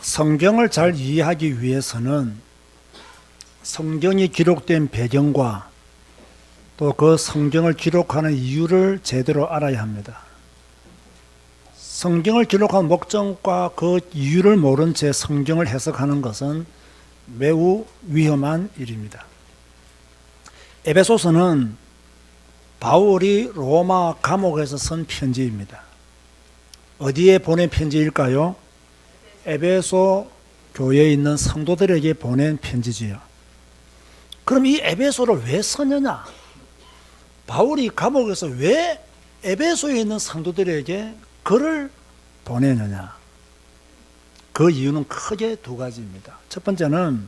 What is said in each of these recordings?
성경을 잘 이해하기 위해서는 성경이 기록된 배경과 또 그 성경을 기록하는 이유를 제대로 알아야 합니다. 성경을 기록한 목적과 그 이유를 모른 채 성경을 해석하는 것은 매우 위험한 일입니다. 에베소서는 바울이 로마 감옥에서 쓴 편지입니다. 어디에 보낸 편지일까요? 에베소 교회에 있는 성도들에게 보낸 편지지요. 그럼 이 에베소를 왜 썼느냐? 바울이 감옥에서 왜 에베소에 있는 성도들에게 글을 보내느냐? 그 이유는 크게 두 가지입니다. 첫 번째는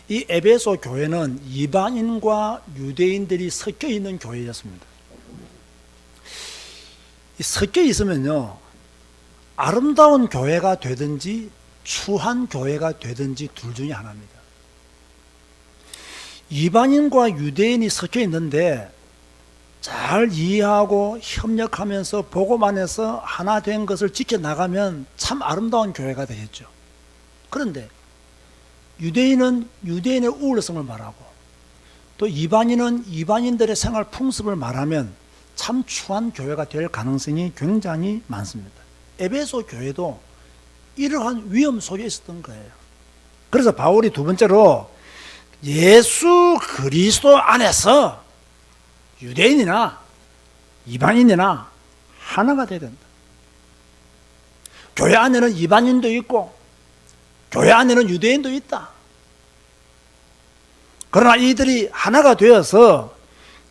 이 에베소 교회는 이방인과 유대인들이 섞여 있는 교회였습니다. 섞여 있으면요, 아름다운 교회가 되든지 추한 교회가 되든지 둘 중에 하나입니다. 이방인과 유대인이 섞여 있는데 잘 이해하고 협력하면서 보고만 해서 하나 된 것을 지켜나가면 참 아름다운 교회가 되겠죠. 그런데 유대인은 유대인의 우월성을 말하고 또 이방인은 이방인들의 생활 풍습을 말하면 참 추한 교회가 될 가능성이 굉장히 많습니다. 에베소 교회도 이러한 위험 속에 있었던 거예요. 그래서 바울이 두 번째로 예수 그리스도 안에서 유대인이나 이방인이나 하나가 되어야 된다. 교회 안에는 이방인도 있고 교회 안에는 유대인도 있다. 그러나 이들이 하나가 되어서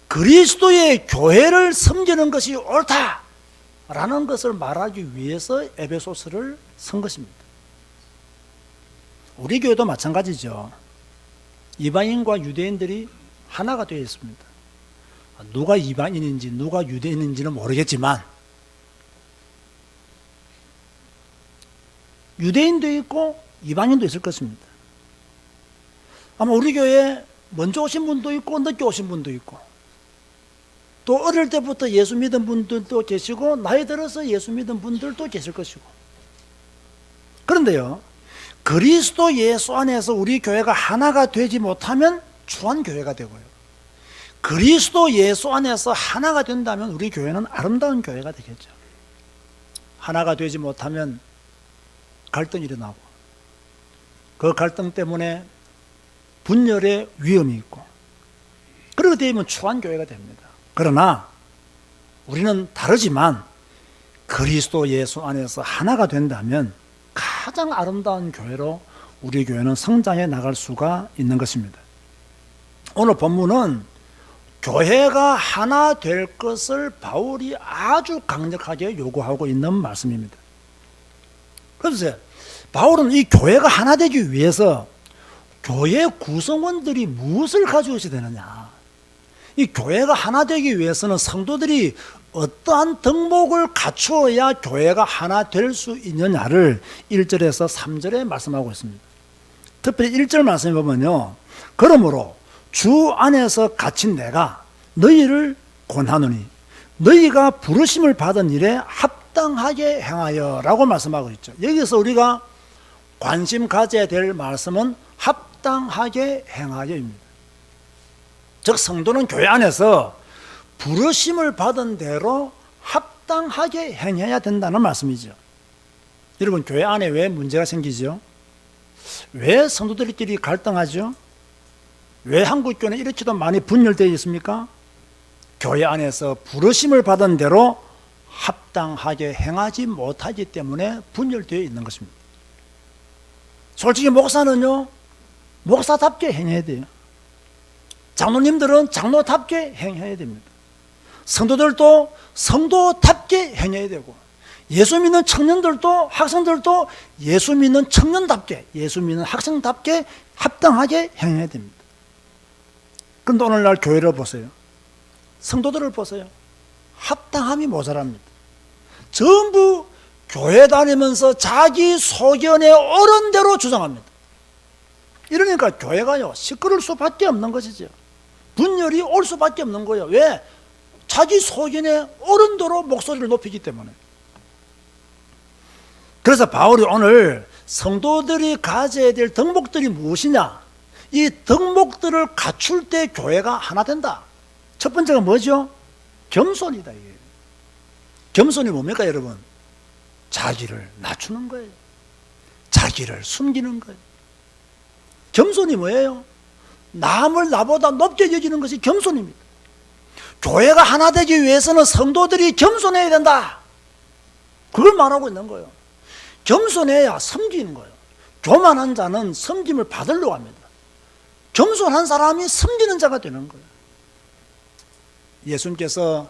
그리스도의 교회를 섬기는 것이 옳다라는 것을 말하기 위해서 에베소서를 쓴 것입니다. 우리 교회도 마찬가지죠. 이방인과 유대인들이 하나가 되어 있습니다. 누가 이방인인지 누가 유대인인지는 모르겠지만 유대인도 있고 이방인도 있을 것입니다. 아마 우리 교회에 먼저 오신 분도 있고 늦게 오신 분도 있고 또 어릴 때부터 예수 믿은 분들도 계시고 나이 들어서 예수 믿은 분들도 계실 것이고, 그런데요, 그리스도 예수 안에서 우리 교회가 하나가 되지 못하면 추한 교회가 되고요, 그리스도 예수 안에서 하나가 된다면 우리 교회는 아름다운 교회가 되겠죠. 하나가 되지 못하면 갈등이 일어나고 그 갈등 때문에 분열의 위험이 있고 그렇게 되면 추한 교회가 됩니다. 그러나 우리는 다르지만 그리스도 예수 안에서 하나가 된다면 가장 아름다운 교회로 우리 교회는 성장해 나갈 수가 있는 것입니다. 오늘 본문은 교회가 하나 될 것을 바울이 아주 강력하게 요구하고 있는 말씀입니다. 그래서 바울은 이 교회가 하나 되기 위해서 교회 구성원들이 무엇을 가지고 있어야 되느냐, 이 교회가 하나 되기 위해서는 성도들이 어떠한 덕목을 갖추어야 교회가 하나 될 수 있느냐를 1절에서 3절에 말씀하고 있습니다. 특별히 1절 말씀에 보면요, 그러므로 주 안에서 갇힌 내가 너희를 권하노니 너희가 부르심을 받은 일에 합당하게 행하여 라고 말씀하고 있죠. 여기서 우리가 관심 가져야 될 말씀은 합당하게 행하여입니다. 즉 성도는 교회 안에서 부르심을 받은 대로 합당하게 행해야 된다는 말씀이죠. 여러분, 교회 안에 왜 문제가 생기죠? 왜 성도들끼리 갈등하죠? 왜 한국교회는 이렇게도 많이 분열되어 있습니까? 교회 안에서 부르심을 받은 대로 합당하게 행하지 못하기 때문에 분열되어 있는 것입니다. 솔직히 목사는요, 목사답게 행해야 돼요. 장로님들은 장로답게 행해야 됩니다. 성도들도 성도답게 행해야 되고, 예수 믿는 청년들도 학생들도 예수 믿는 청년답게, 예수 믿는 학생답게 합당하게 행해야 됩니다. 그런데 오늘날 교회를 보세요. 성도들을 보세요. 합당함이 모자랍니다. 전부 교회 다니면서 자기 소견에 옳은 대로 주장합니다. 이러니까 교회가요, 시끄러울 수밖에 없는 것이죠. 분열이 올 수밖에 없는 거예요. 왜? 자기 소견에 옳은 대로 목소리를 높이기 때문에. 그래서 바울이 오늘 성도들이 가져야 될 덕목들이 무엇이냐? 이 덕목들을 갖출 때 교회가 하나 된다. 첫 번째가 뭐죠? 겸손이다. 이게. 겸손이 뭡니까, 여러분? 자기를 낮추는 거예요. 자기를 숨기는 거예요. 겸손이 뭐예요? 남을 나보다 높게 여기는 것이 겸손입니다. 교회가 하나 되기 위해서는 성도들이 겸손해야 된다. 그걸 말하고 있는 거예요. 겸손해야 섬기는 거예요. 교만한 자는 섬김을 받으려고 합니다. 겸손한 사람이 섬기는 자가 되는 거예요. 예수님께서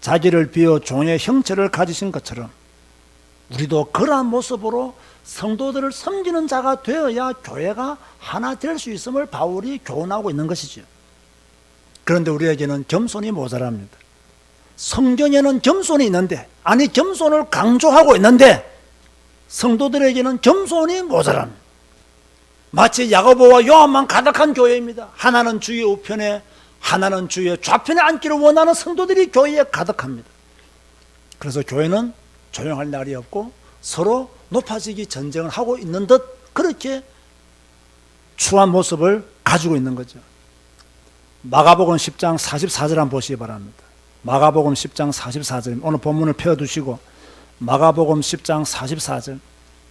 자기를 비워 종의 형체를 가지신 것처럼 우리도 그러한 모습으로 성도들을 섬기는 자가 되어야 교회가 하나 될 수 있음을 바울이 교훈하고 있는 것이죠. 그런데 우리에게는 겸손이 모자랍니다. 성경에는 겸손이 있는데, 아니 겸손을 강조하고 있는데 성도들에게는 겸손이 모자랍니다. 마치 야고보와 요한만 가득한 교회입니다. 하나는 주의 우편에, 하나는 주의 좌편에 앉기를 원하는 성도들이 교회에 가득합니다. 그래서 교회는 조용할 날이 없고 서로 높아지기 전쟁을 하고 있는 듯 그렇게 추한 모습을 가지고 있는 거죠. 마가복음 10장 44절 한번 보시기 바랍니다. 마가복음 10장 44절, 오늘 본문을 펴두시고 마가복음 10장 44절,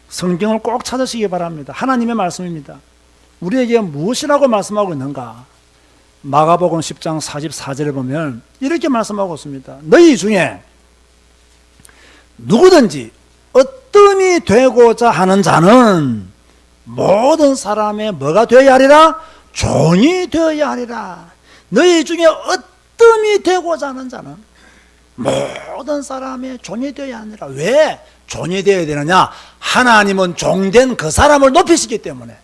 성경을 꼭 찾으시기 바랍니다. 하나님의 말씀입니다. 우리에게 무엇이라고 말씀하고 있는가? 마가복음 10장 44절에 보면 이렇게 말씀하고 있습니다. 너희 중에 누구든지 어뜸이 되고자 하는 자는 모든 사람의 뭐가 되어야 하리라? 종이 되어야 하리라. 너희 중에 어뜸이 되고자 하는 자는 모든 사람의 종이 되어야 하니라. 왜 종이 되어야 되느냐? 하나님은 종된 그 사람을 높이시기 때문에.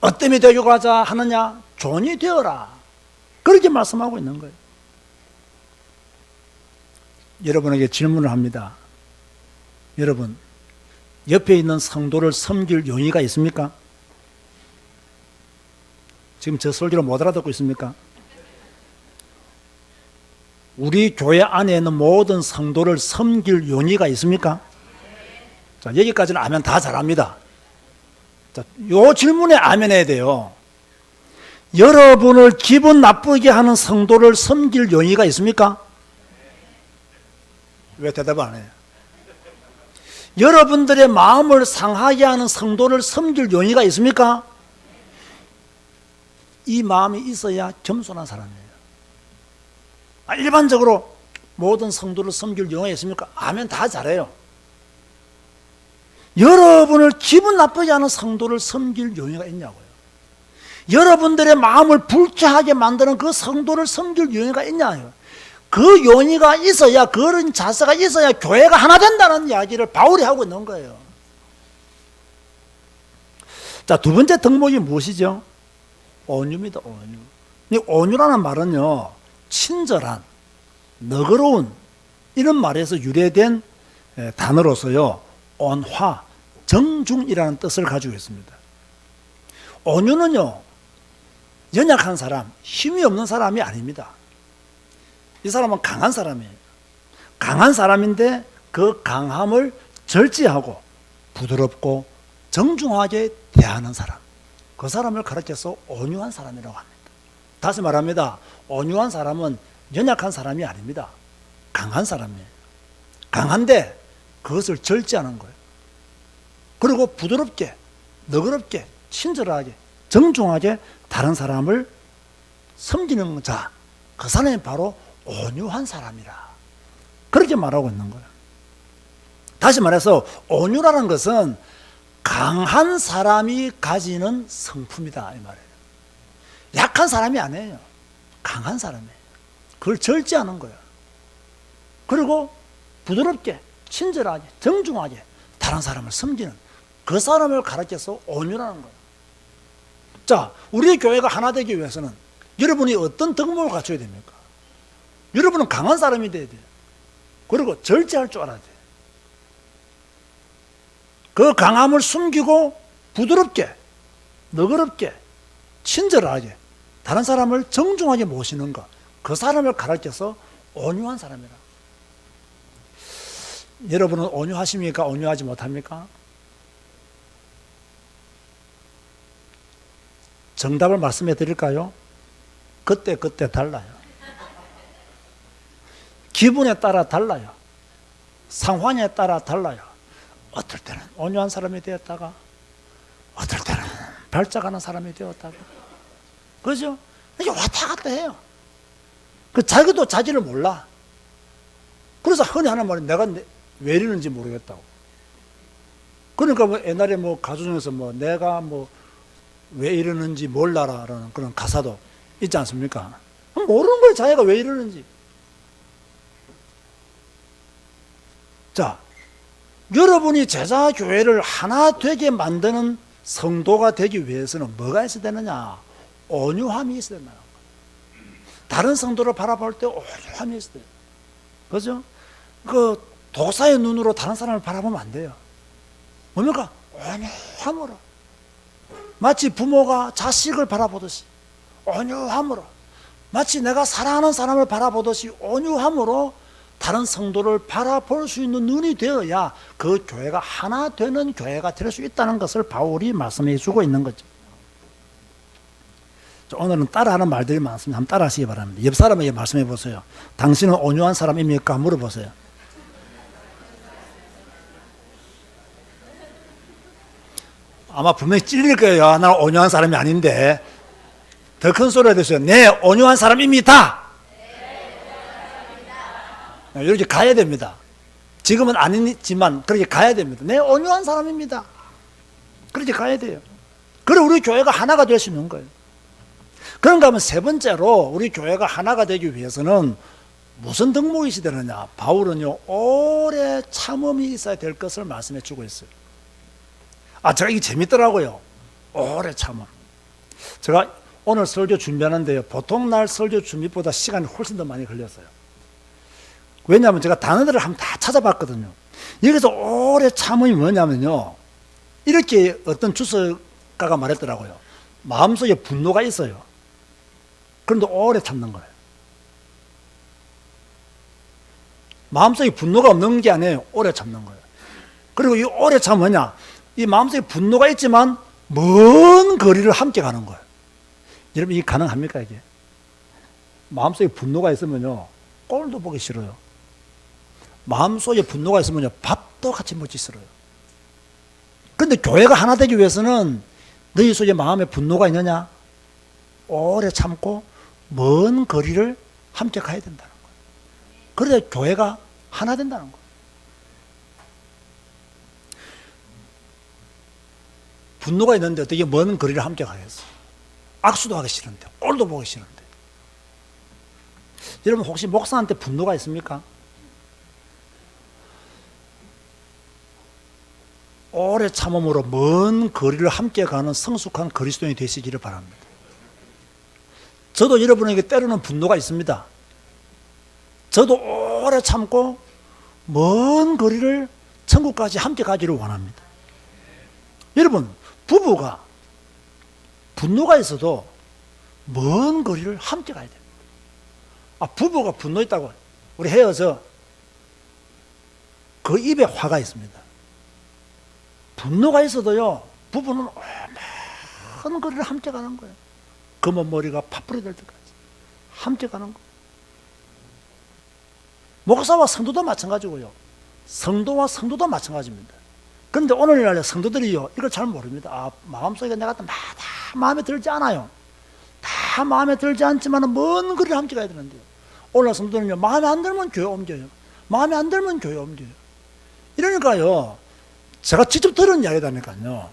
어뜸이 되고자 하느냐? 종이 되어라. 그렇게 말씀하고 있는 거예요. 여러분에게 질문을 합니다. 여러분, 옆에 있는 성도를 섬길 용의가 있습니까? 지금 저 설교를 못 알아듣고 있습니까? 우리 교회 안에 있는 모든 성도를 섬길 용의가 있습니까? 자, 여기까지는 아멘 다 잘합니다. 자, 요 질문에 아멘 해야 돼요. 여러분을 기분 나쁘게 하는 성도를 섬길 용의가 있습니까? 왜 대답 안 해요? 여러분들의 마음을 상하게 하는 성도를 섬길 용의가 있습니까? 이 마음이 있어야 겸손한 사람이에요. 일반적으로 모든 성도를 섬길 용의가 있습니까? 아멘 다 잘해요. 여러분을 기분 나쁘게 하는 성도를 섬길 용의가 있냐고요. 여러분들의 마음을 불쾌하게 만드는 그 성도를 섬길 용의가 있냐고요. 그 용의가 있어야, 그런 자세가 있어야 교회가 하나 된다는 이야기를 바울이 하고 있는 거예요. 자, 두 번째 덕목이 무엇이죠? 온유입니다. 온유. 이 온유라는 말은요, 친절한, 너그러운 이런 말에서 유래된 단어로서요, 온화, 정중이라는 뜻을 가지고 있습니다. 온유는요, 연약한 사람, 힘이 없는 사람이 아닙니다. 이 사람은 강한 사람이에요. 강한 사람인데 그 강함을 절제하고 부드럽고 정중하게 대하는 사람, 그 사람을 가르쳐서 온유한 사람이라고 합니다. 다시 말합니다. 온유한 사람은 연약한 사람이 아닙니다. 강한 사람이에요. 강한데 그것을 절제하는 거예요. 그리고 부드럽게, 너그럽게, 친절하게, 정중하게 다른 사람을 섬기는 자, 그 사람이 바로 온유한 사람이라. 그렇게 말하고 있는 거예요. 다시 말해서 온유라는 것은 강한 사람이 가지는 성품이다 이 말이에요. 약한 사람이 아니에요. 강한 사람이에요. 그걸 절제하는 거예요. 그리고 부드럽게, 친절하게, 정중하게 다른 사람을 섬기는 그 사람을 가르쳐서 온유라는 거예요. 자, 우리 교회가 하나 되기 위해서는 여러분이 어떤 덕목을 갖춰야 됩니까? 여러분은 강한 사람이 돼야 돼요. 그리고 절제할 줄 알아야 돼요. 그 강함을 숨기고 부드럽게, 너그럽게, 친절하게 다른 사람을 정중하게 모시는 것, 그 사람을 가르쳐서 온유한 사람이라. 여러분은 온유하십니까? 온유하지 못합니까? 정답을 말씀해 드릴까요? 그때 달라요. 기분에 따라 달라요. 상황에 따라 달라요. 어떨 때는 온유한 사람이 되었다가 어떨 때는 발작하는 사람이 되었다가, 그죠? 이게 왔다 갔다 해요. 자기도 자기를 몰라. 그래서 흔히 하는 말이 내가 왜 이러는지 모르겠다고. 그러니까 뭐 옛날에 뭐 가수 중에서 뭐 내가 뭐 왜 이러는지 몰라라라는 그런 가사도 있지 않습니까? 모르는 거예요, 자기가 왜 이러는지. 자, 여러분이 제자 교회를 하나 되게 만드는 성도가 되기 위해서는 뭐가 있어야 되느냐? 온유함이 있어야 된다. 다른 성도를 바라볼 때 온유함이 있어야 돼요. 그죠? 그 독사의 눈으로 다른 사람을 바라보면 안 돼요. 뭡니까? 온유함으로. 마치 부모가 자식을 바라보듯이 온유함으로, 마치 내가 사랑하는 사람을 바라보듯이 온유함으로 다른 성도를 바라볼 수 있는 눈이 되어야 그 교회가 하나 되는 교회가 될 수 있다는 것을 바울이 말씀해 주고 있는 거죠. 오늘은 따라하는 말들이 많습니다. 한번 따라하시기 바랍니다. 옆 사람에게 말씀해 보세요. 당신은 온유한 사람입니까? 물어보세요. 아마 분명히 찔릴 거예요. 나는 온유한 사람이 아닌데. 더 큰 소리가 되세요. 네, 온유한 사람입니다. 이렇게 가야 됩니다. 지금은 아니지만 그렇게 가야 됩니다. 네, 온유한 사람입니다. 그렇게 가야 돼요. 그래 우리 교회가 하나가 될 수 있는 거예요. 그런가 하면 세 번째로 우리 교회가 하나가 되기 위해서는 무슨 덕목이 있어야 되느냐? 바울은요, 오래 참음이 있어야 될 것을 말씀해 주고 있어요. 제가 이게 재밌더라고요. 오래 참음. 제가 오늘 설교 준비하는데요, 보통 날 설교 준비보다 시간이 훨씬 더 많이 걸렸어요. 왜냐하면 제가 단어들을 한번 다 찾아봤거든요. 여기서 오래 참음이 뭐냐면요, 이렇게 어떤 주석가가 말했더라고요. 마음속에 분노가 있어요. 그런데 오래 참는 거예요. 마음속에 분노가 없는 게 아니에요. 오래 참는 거예요. 그리고 이 오래 참은 뭐냐? 이 마음속에 분노가 있지만 먼 거리를 함께 가는 거예요. 여러분, 이게 가능합니까, 이게? 마음속에 분노가 있으면요, 꼴도 보기 싫어요. 마음속에 분노가 있으면요, 밥도 같이 먹기 싫어요. 그런데 교회가 하나 되기 위해서는 너희 속에 마음에 분노가 있느냐? 오래 참고 먼 거리를 함께 가야 된다는 거예요. 그래야 교회가 하나 된다는 거예요. 분노가 있는데 어떻게 먼 거리를 함께 가겠어? 악수도 하기 싫은데, 꼴도 보기 싫은데. 여러분, 혹시 목사한테 분노가 있습니까? 오래 참음으로 먼 거리를 함께 가는 성숙한 그리스도인이 되시기를 바랍니다. 저도 여러분에게 때로는 분노가 있습니다. 저도 오래 참고 먼 거리를 천국까지 함께 가기를 원합니다. 여러분, 부부가 분노가 있어도 먼 거리를 함께 가야 됩니다. 부부가 분노 있다고 우리 헤어져, 그 입에 화가 있습니다. 분노가 있어도요, 부부는 먼 거리를 함께 가는 거예요. 검은 머리가 파뿌리 될 때까지 함께 가는 거예요. 목사와 성도도 마찬가지고요, 성도와 성도도 마찬가지입니다. 그런데 오늘날 성도들이요, 이걸 잘 모릅니다. 마음속에 내가 다 마음에 들지 않아요. 다 마음에 들지 않지만 먼 거리를 함께 가야 되는데요, 오늘날 성도들은요, 마음에 안 들면 교회 옮겨요. 마음에 안 들면 교회 옮겨요. 이러니까요, 제가 직접 들은 이야기다니까요.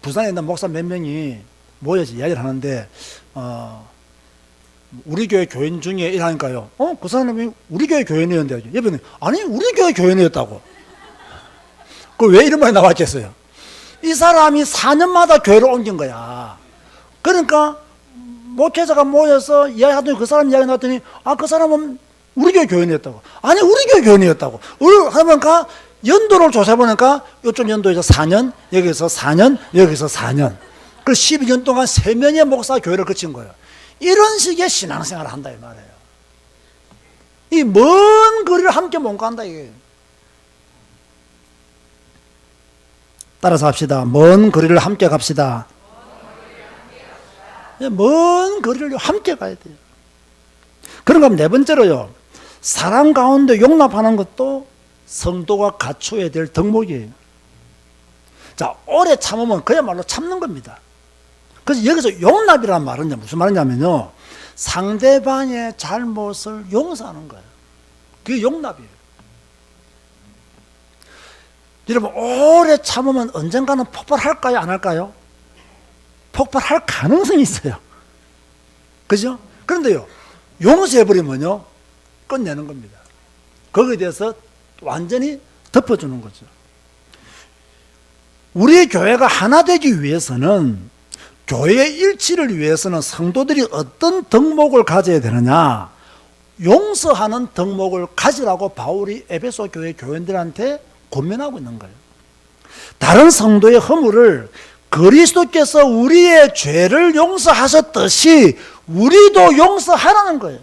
부산에 있는 목사 몇 명이 모여서 이야기를 하는데, 우리 교회 교인 중에 일하니까요, 그 사람이 우리 교회 교인이었는데, 여러분, 아니, 우리 교회 교인이었다고. 왜 이런 말이 나왔겠어요? 이 사람이 4년마다 교회를 옮긴 거야. 그러니까 목회자가 모여서 이야기하더니 그 사람 이야기 나왔더니, 그 사람은 우리 교회 교인이었다고. 아니, 우리 교회 교인이었다고. 그러니까 연도를 조사해보니까 이쪽 연도에서 4년, 여기서 4년, 여기서 4년. 그 12년 동안 3명의 목사 교회를 거친 거예요. 이런 식의 신앙생활을 한다 이 말이에요. 이 먼 거리를 함께 못 간다 이게. 따라서 합시다. 먼 거리를 함께 갑시다. 먼 거리를 함께 가야 돼요. 그런가 하면 네 번째로요, 사랑 가운데 용납하는 것도 성도가 갖춰야 될 덕목이에요. 자, 오래 참으면 그야말로 참는 겁니다. 그래서 여기서 용납이라는 말은 무슨 말이냐면요, 상대방의 잘못을 용서하는 거예요. 그게 용납이에요. 여러분, 오래 참으면 언젠가는 폭발할까요? 안 할까요? 폭발할 가능성이 있어요. 그죠? 그런데요, 용서해버리면요, 끝내는 겁니다. 거기에 대해서 완전히 덮어주는 거죠. 우리 교회가 하나 되기 위해서는, 교회의 일치를 위해서는 성도들이 어떤 덕목을 가져야 되느냐, 용서하는 덕목을 가지라고 바울이 에베소 교회 교인들한테 권면하고 있는 거예요. 다른 성도의 허물을 그리스도께서 우리의 죄를 용서하셨듯이 우리도 용서하라는 거예요.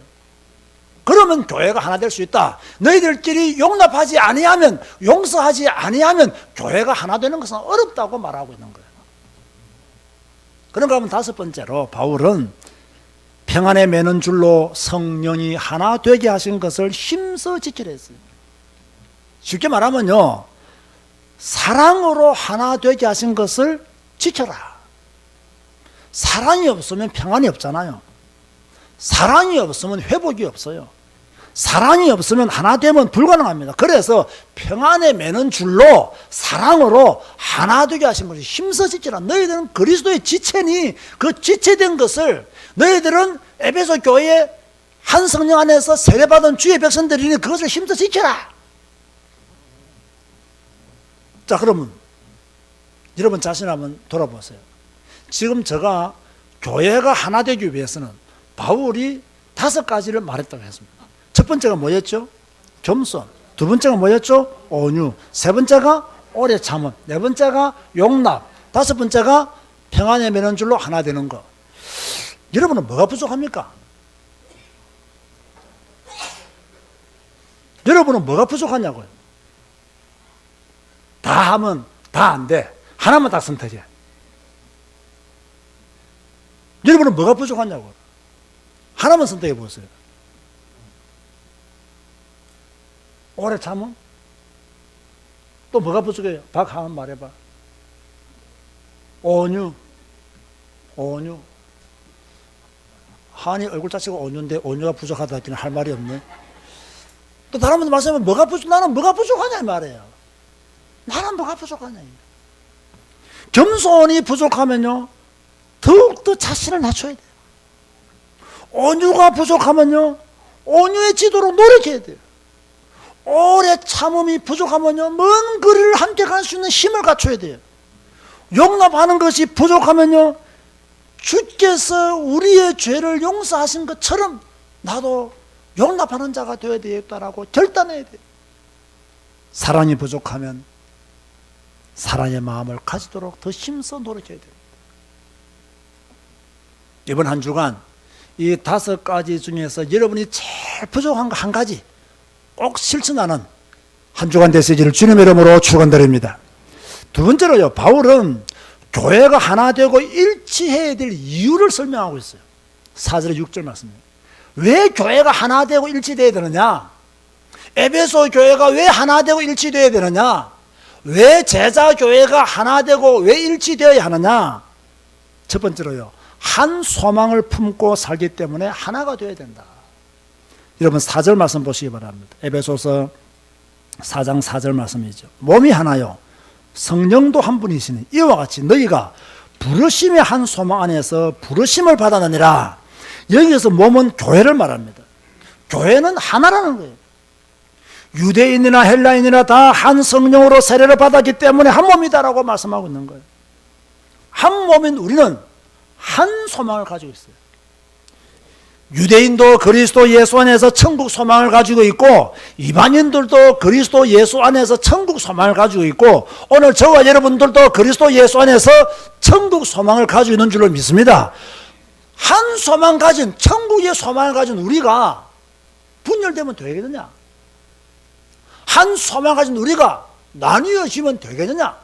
그러면 교회가 하나 될 수 있다. 너희들끼리 용납하지 아니하면, 용서하지 아니하면 교회가 하나 되는 것은 어렵다고 말하고 있는 거예요. 그런가 하면 다섯 번째로 바울은 평안에 매는 줄로 성령이 하나 되게 하신 것을 힘써 지키려 했어요. 쉽게 말하면요, 사랑으로 하나 되게 하신 것을 지켜라. 사랑이 없으면 평안이 없잖아요. 사랑이 없으면 회복이 없어요. 사랑이 없으면 하나 되면 불가능합니다. 그래서 평안에 매는 줄로 사랑으로 하나 되게 하신 것을 힘써 지키라. 너희들은 그리스도의 지체니 그 지체된 것을, 너희들은 에베소 교회의 한 성령 안에서 세례받은 주의 백성들이니 그것을 힘써 지켜라. 자, 그러면 여러분 자신 한번 돌아보세요. 지금 제가 교회가 하나 되기 위해서는 바울이 5가지를 말했다고 했습니다. 첫 번째가 뭐였죠? 겸손. 두 번째가 뭐였죠? 온유. 세 번째가 오래 참음. 네 번째가 용납. 다섯 번째가 평안에 매는 줄로 하나 되는 것. 여러분은 뭐가 부족합니까? 여러분은 뭐가 부족하냐고요? 다 하면 다 안 돼. 하나만 딱 선택해. 여러분은 뭐가 부족하냐고요? 하나만 선택해 보세요. 오래 참음? 또 뭐가 부족해요? 박하면 말해봐. 온유. 온유. 한이 얼굴 자체가 온유인데 온유가 부족하다 했더니 할 말이 없네. 또 다른 분들 말씀하면 나는 뭐가 부족하냐 이 말이에요. 나는 뭐가 부족하냐. 겸손이 부족하면요, 더욱더 자신을 낮춰야 돼요. 온유가 부족하면요, 온유해지도록 노력해야 돼요. 오래 참음이 부족하면요, 먼 거리를 함께 갈 수 있는 힘을 갖춰야 돼요. 용납하는 것이 부족하면요, 주께서 우리의 죄를 용서하신 것처럼 나도 용납하는 자가 되어야 되겠다라고 결단해야 돼요. 사랑이 부족하면 사랑의 마음을 가지도록 더 힘써 노력해야 돼요. 이번 한 주간 이 5가지 중에서 여러분이 제일 부족한 거 한 가지 꼭 실천하는 한 주간 되시기를 주님의 이름으로 축원드립니다. 두 번째로요, 바울은 교회가 하나 되고 일치해야 될 이유를 설명하고 있어요. 4절 6절 말씀입니다. 왜 교회가 하나 되고 일치되어야 되느냐? 에베소 교회가 왜 하나 되고 일치되어야 되느냐? 왜 제자 교회가 하나 되고 왜 일치되어야 하느냐? 첫 번째로요, 한 소망을 품고 살기 때문에 하나가 되어야 된다. 여러분 4절 말씀 보시기 바랍니다. 에베소서 4장 4절 말씀이죠. 몸이 하나요, 성령도 한 분이시니 이와 같이 너희가 부르심의 한 소망 안에서 부르심을 받았느니라. 여기에서 몸은 교회를 말합니다. 교회는 하나라는 거예요. 유대인이나 헬라인이나 다 한 성령으로 세례를 받았기 때문에 한 몸이다라고 말씀하고 있는 거예요. 한 몸인 우리는 한 소망을 가지고 있어요. 유대인도 그리스도 예수 안에서 천국 소망을 가지고 있고, 이방인들도 그리스도 예수 안에서 천국 소망을 가지고 있고, 오늘 저와 여러분들도 그리스도 예수 안에서 천국 소망을 가지고 있는 줄로 믿습니다. 한 소망 가진, 천국의 소망을 가진 우리가 분열되면 되겠느냐? 한 소망 가진 우리가 나뉘어지면 되겠느냐?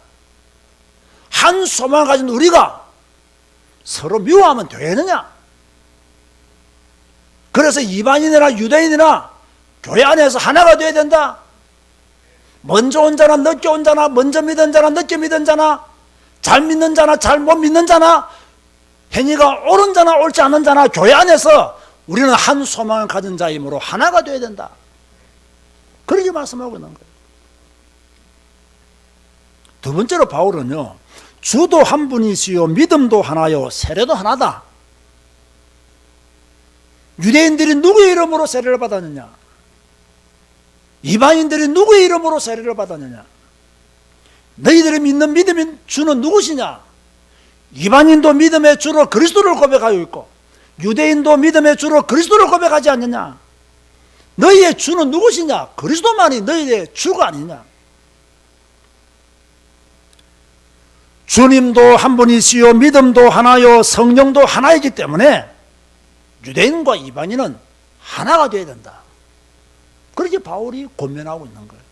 한 소망 가진 우리가 서로 미워하면 되느냐? 그래서 이방인이나 유대인이나 교회 안에서 하나가 되어야 된다. 먼저 온 자나 늦게 온 자나, 먼저 믿은 자나 늦게 믿은 자나, 잘 믿는 자나 잘못 믿는 자나, 행위가 옳은 자나 옳지 않은 자나, 교회 안에서 우리는 한 소망을 가진 자이므로 하나가 되어야 된다. 그렇게 말씀하고 있는 거예요. 두 번째로 바울은요, 주도 한 분이시요 믿음도 하나요 세례도 하나다. 유대인들이 누구의 이름으로 세례를 받았느냐? 이방인들이 누구의 이름으로 세례를 받았느냐? 너희들이 믿는 믿음의 주는 누구시냐? 이방인도 믿음의 주로 그리스도를 고백하여 있고 유대인도 믿음의 주로 그리스도를 고백하지 않느냐? 너희의 주는 누구시냐? 그리스도만이 너희의 주가 아니냐? 주님도 한 분이시요 믿음도 하나요 성령도 하나이기 때문에 유대인과 이방인은 하나가 되어야 된다. 그렇게 바울이 권면하고 있는 거예요.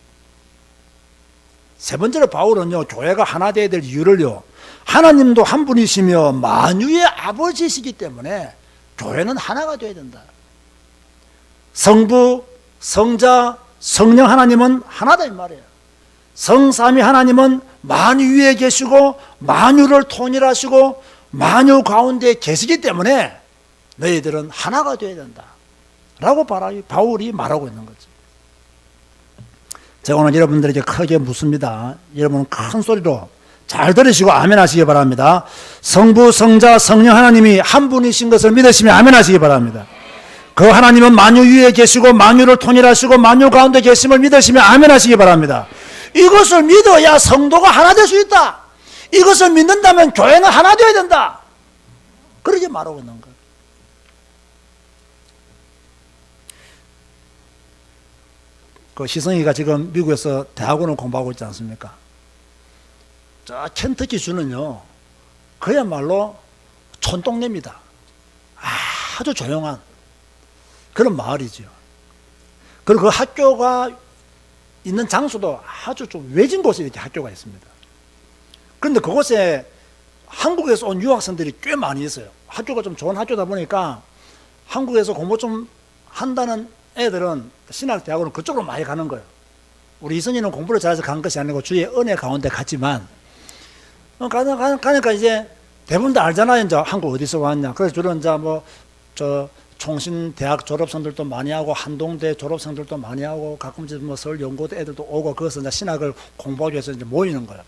세 번째로 바울은요, 교회가 하나 되어야 될 이유를요, 하나님도 한 분이시며 만유의 아버지시기 때문에 교회는 하나가 되어야 된다. 성부, 성자, 성령 하나님은 하나다 이 말이에요. 성삼위 하나님은 만유 위에 계시고 만유를 통일하시고 만유 가운데 계시기 때문에 너희들은 하나가 되어야 된다 라고 바울이 말하고 있는 거죠. 제가 오늘 여러분들에게 크게 묻습니다. 여러분 큰 소리로 잘 들으시고 아멘 하시기 바랍니다. 성부, 성자, 성령 하나님이 한 분이신 것을 믿으시며 아멘 하시기 바랍니다. 그 하나님은 만유 위에 계시고 만유를 통일하시고 만유 가운데 계심을 믿으시며 아멘 하시기 바랍니다. 이것을 믿어야 성도가 하나 될 수 있다. 이것을 믿는다면 교회는 하나 되어야 된다. 그렇게 말하고 있는 거예요. 그 시성이가 지금 미국에서 대학원을 공부하고 있지 않습니까? 저 켄터키 주는요, 그야말로 촌동네입니다. 아주 조용한 그런 마을이죠. 그리고 그 학교가 있는 장소도 아주 좀 외진 곳에 이렇게 학교가 있습니다. 그런데 그곳에 한국에서 온 유학생들이 꽤 많이 있어요. 학교가 좀 좋은 학교다 보니까 한국에서 공부 좀 한다는 애들은 신학대학원은 그쪽으로 많이 가는 거예요. 우리 이선희는 공부를 잘해서 간 것이 아니고 주의 은혜 가운데 갔지만, 가니까 이제 대부분 다 알잖아요. 이제 한국 어디서 왔냐. 그래서 주로 이제 총신대학 졸업생들도 많이 하고 한동대 졸업생들도 많이 하고 가끔 이제 서울연고대 애들도 오고 거기서 이제 신학을 공부하기 위해서 이제 모이는 거예요.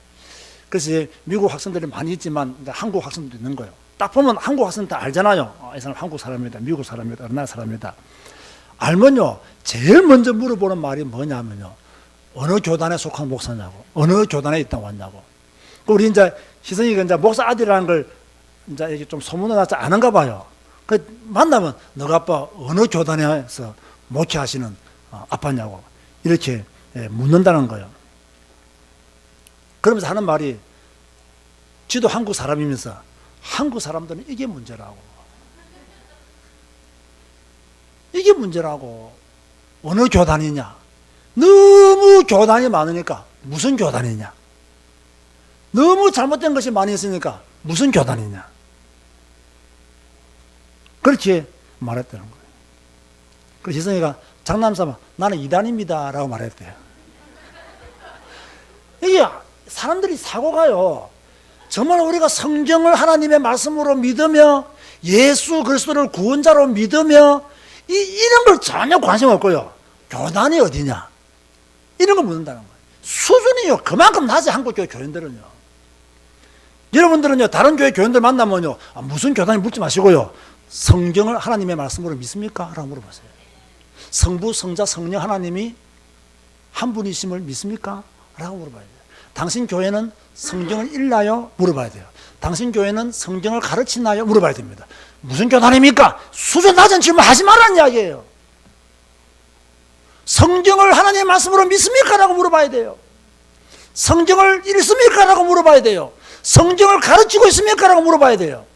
그래서 이제 미국 학생들이 많이 있지만 이제 한국 학생도 있는 거예요. 딱 보면 한국 학생 다 알잖아요. 이 사람 한국 사람입니다. 미국 사람입니다. 어느 나라 사람입니다. 알면요, 제일 먼저 물어보는 말이 뭐냐면요, 어느 교단에 속한 목사냐고, 어느 교단에 있다고 왔냐고. 우리 이제 희성이가 이제 목사 아들이라는 걸 이제 이게 좀 소문을 나지 않은가 봐요. 그 만나면 너가 아빠 어느 교단에서 목회하시는 아빠냐고 이렇게 묻는다는 거예요. 그러면서 하는 말이, 지도 한국 사람이면서 한국 사람들은 이게 문제라고. 이게 문제라고. 어느 교단이냐? 너무 교단이 많으니까 무슨 교단이냐? 너무 잘못된 것이 많이 있으니까 무슨 교단이냐? 그렇게 말했다는 거예요. 그래서 희성이가 장남삼아 나는 이단입니다 라고 말했대요. 이게 사람들이 사고가요, 정말 우리가 성경을 하나님의 말씀으로 믿으며 예수 그리스도를 구원자로 믿으며 이런 걸 전혀 관심 없고요, 교단이 어디냐 이런 거 묻는다는 거예요. 수준이요 그만큼 낮이 한국교회 교인들은요. 여러분들은요 다른 교회 교인들 만나면요, 무슨 교단이 묻지 마시고요, 성경을 하나님의 말씀으로 믿습니까? 라고 물어보세요. 성부, 성자, 성령 하나님이 한 분이심을 믿습니까? 라고 물어봐야 돼요. 당신 교회는 성경을 읽나요? 물어봐야 돼요. 당신 교회는 성경을 가르치나요? 물어봐야 됩니다. 무슨 교단입니까? 수준 낮은 질문 하지 말라는 이야기예요. 성경을 하나님의 말씀으로 믿습니까? 라고 물어봐야 돼요. 성경을 읽습니까? 라고 물어봐야 돼요. 성경을 가르치고 있습니까? 라고 물어봐야 돼요.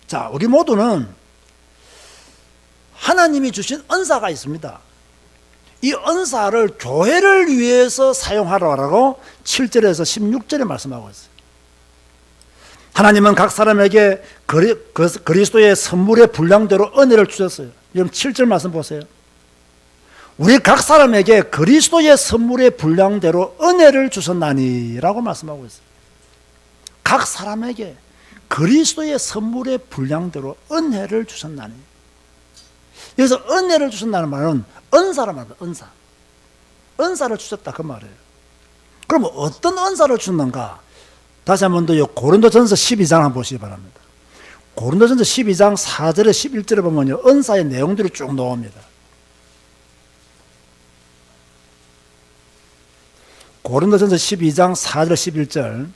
자, 우리 모두는 하나님이 주신 은사가 있습니다. 이 은사를 교회를 위해서 사용하라고 7절에서 16절에 말씀하고 있어요. 하나님은 각 사람에게 그리스도의 선물의 분량대로 은혜를 주셨어요. 여러분 7절 말씀 보세요. 우리 각 사람에게 그리스도의 선물의 분량대로 은혜를 주셨나니 라고 말씀하고 있어요. 각 사람에게 그리스도의 선물의 분량대로 은혜를 주셨나니. 여기서 은혜를 주셨다는 말은 은사란 말이에요. 은사를 주셨다 그 말이에요. 그럼 어떤 은사를 주셨는가? 다시 한 번 더 고린도전서 12장 한번 보시기 바랍니다. 고린도전서 12장 4절에 11절에 보면요, 은사의 내용들이 쭉 나옵니다. 고린도전서 12장 4절 11절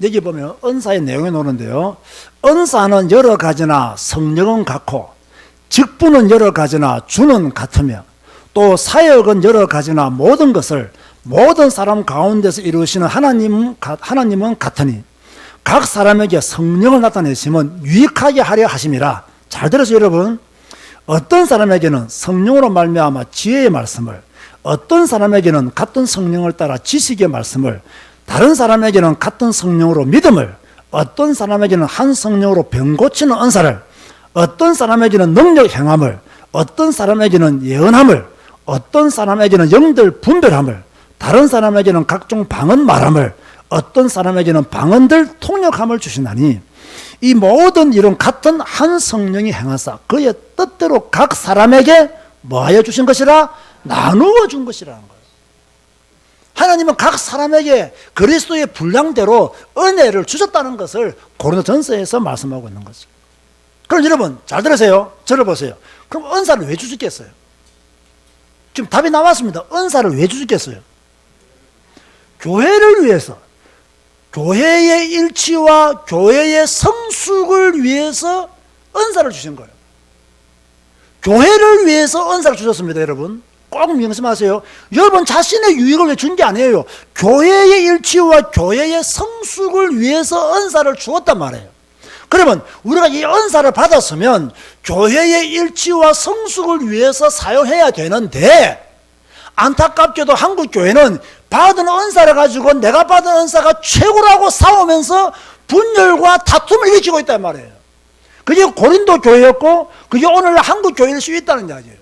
여기 보면 은사의 내용이 나오는데요, 은사는 여러 가지나 성령은 같고 직분은 여러 가지나 주는 같으며 또 사역은 여러 가지나 모든 것을 모든 사람 가운데서 이루시는 하나님은 같으니 각 사람에게 성령을 나타내시면 유익하게 하려 하심이라. 잘 들으세요 여러분. 어떤 사람에게는 성령으로 말미암아 지혜의 말씀을, 어떤 사람에게는 같은 성령을 따라 지식의 말씀을, 다른 사람에게는 같은 성령으로 믿음을, 어떤 사람에게는 한 성령으로 병 고치는 은사를, 어떤 사람에게는 능력 행함을, 어떤 사람에게는 예언함을, 어떤 사람에게는 영들 분별함을, 다른 사람에게는 각종 방언 말함을, 어떤 사람에게는 방언들 통역함을 주시나니 이 모든 일은 같은 한 성령이 행하사 그의 뜻대로 각 사람에게 뭐하여 주신 것이라? 나누어 준 것이라는 거예요. 하나님은 각 사람에게 그리스도의 분량대로 은혜를 주셨다는 것을 고린도전서에서 말씀하고 있는 거죠. 그럼 여러분 잘 들으세요. 저를 보세요. 그럼 은사를 왜 주셨겠어요? 지금 답이 나왔습니다. 은사를 왜 주셨겠어요? 교회를 위해서, 교회의 일치와 교회의 성숙을 위해서 은사를 주신 거예요. 교회를 위해서 은사를 주셨습니다. 여러분 꼭 명심하세요. 여러분 자신의 유익을 위해 준 게 아니에요. 교회의 일치와 교회의 성숙을 위해서 은사를 주었단 말이에요. 그러면 우리가 이 은사를 받았으면 교회의 일치와 성숙을 위해서 사용해야 되는데, 안타깝게도 한국 교회는 받은 은사를 가지고 내가 받은 은사가 최고라고 싸우면서 분열과 다툼을 일으키고 있단 말이에요. 그게 고린도 교회였고 그게 오늘 한국 교회일 수 있다는 이야기예요.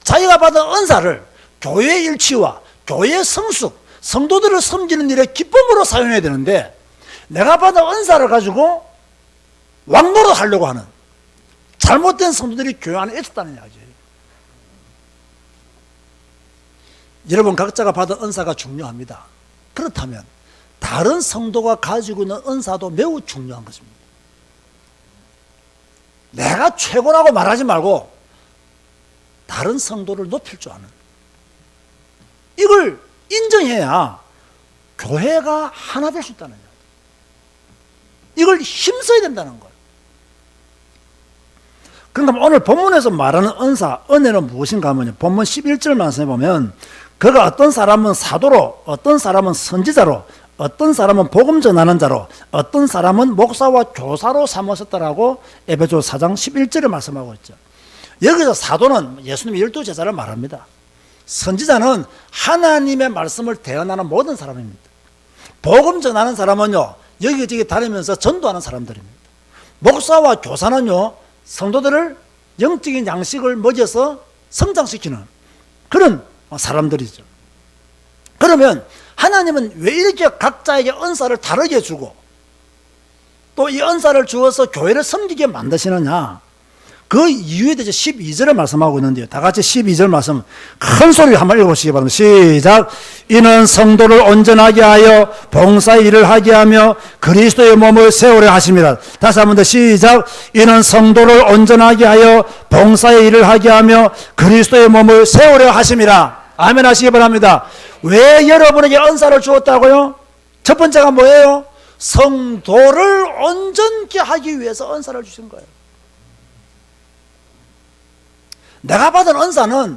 자기가 받은 은사를 교회의 일치와 교회의 성숙, 성도들을 섬기는 일에 기쁨으로 사용해야 되는데, 내가 받은 은사를 가지고 왕노릇 하려고 하는 잘못된 성도들이 교회 안에 있었다는 이야기예요. 여러분 각자가 받은 은사가 중요합니다. 그렇다면 다른 성도가 가지고 있는 은사도 매우 중요한 것입니다. 내가 최고라고 말하지 말고 다른 성도를 높일 줄 아는, 이걸 인정해야 교회가 하나 될 수 있다는 거예요. 이걸 힘써야 된다는 거예요. 그러니까 오늘 본문에서 말하는 은사, 은혜는 무엇인가 하면 본문 11절 말씀에 보면 그가 어떤 사람은 사도로, 어떤 사람은 선지자로, 어떤 사람은 복음 전하는 자로, 어떤 사람은 목사와 교사로 삼으셨다라고 에베소 4장 11절에 말씀하고 있죠. 여기서 사도는 예수님의 12제자를 말합니다. 선지자는 하나님의 말씀을 대언하는 모든 사람입니다. 복음 전하는 사람은요, 여기저기 다니면서 전도하는 사람들입니다. 목사와 교사는요, 성도들을 영적인 양식을 먹여서 성장시키는 그런 사람들이죠. 그러면 하나님은 왜 이렇게 각자에게 은사를 다르게 주고 또 이 은사를 주어서 교회를 섬기게 만드시느냐? 그 이유에 대해서 12절에 말씀하고 있는데요. 다 같이 12절 말씀 큰 소리로 한번 읽어보시기 바랍니다. 시작. 이는 성도를 온전하게 하여 봉사의 일을 하게 하며 그리스도의 몸을 세우려 하심이라. 다시 한번 더 시작. 이는 성도를 온전하게 하여 봉사의 일을 하게 하며 그리스도의 몸을 세우려 하심이라. 아멘 하시기 바랍니다. 왜 여러분에게 은사를 주었다고요? 첫 번째가 뭐예요? 성도를 온전케 하기 위해서 은사를 주신 거예요. 내가 받은 은사는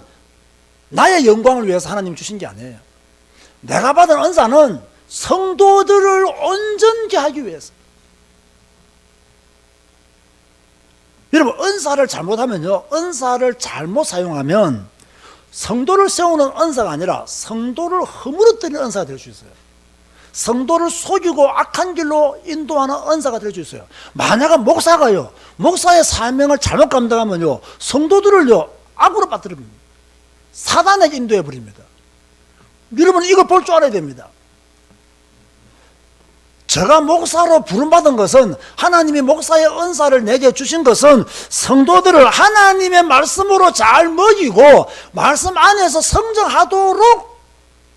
나의 영광을 위해서 하나님 주신 게 아니에요. 내가 받은 은사는 성도들을 온전케 하기 위해서. 여러분 은사를 잘못하면요, 은사를 잘못 사용하면 성도를 세우는 은사가 아니라 성도를 허물어뜨리는 은사가 될 수 있어요. 성도를 속이고 악한 길로 인도하는 은사가 될 수 있어요. 만약에 목사가요, 목사의 사명을 잘못 감당하면요, 성도들을요, 악으로 빠뜨립니다. 사단에게 인도해 버립니다. 여러분 이걸 볼 줄 알아야 됩니다. 제가 목사로 부름받은 것은, 하나님이 목사의 은사를 내게 주신 것은 성도들을 하나님의 말씀으로 잘 먹이고 말씀 안에서 성장하도록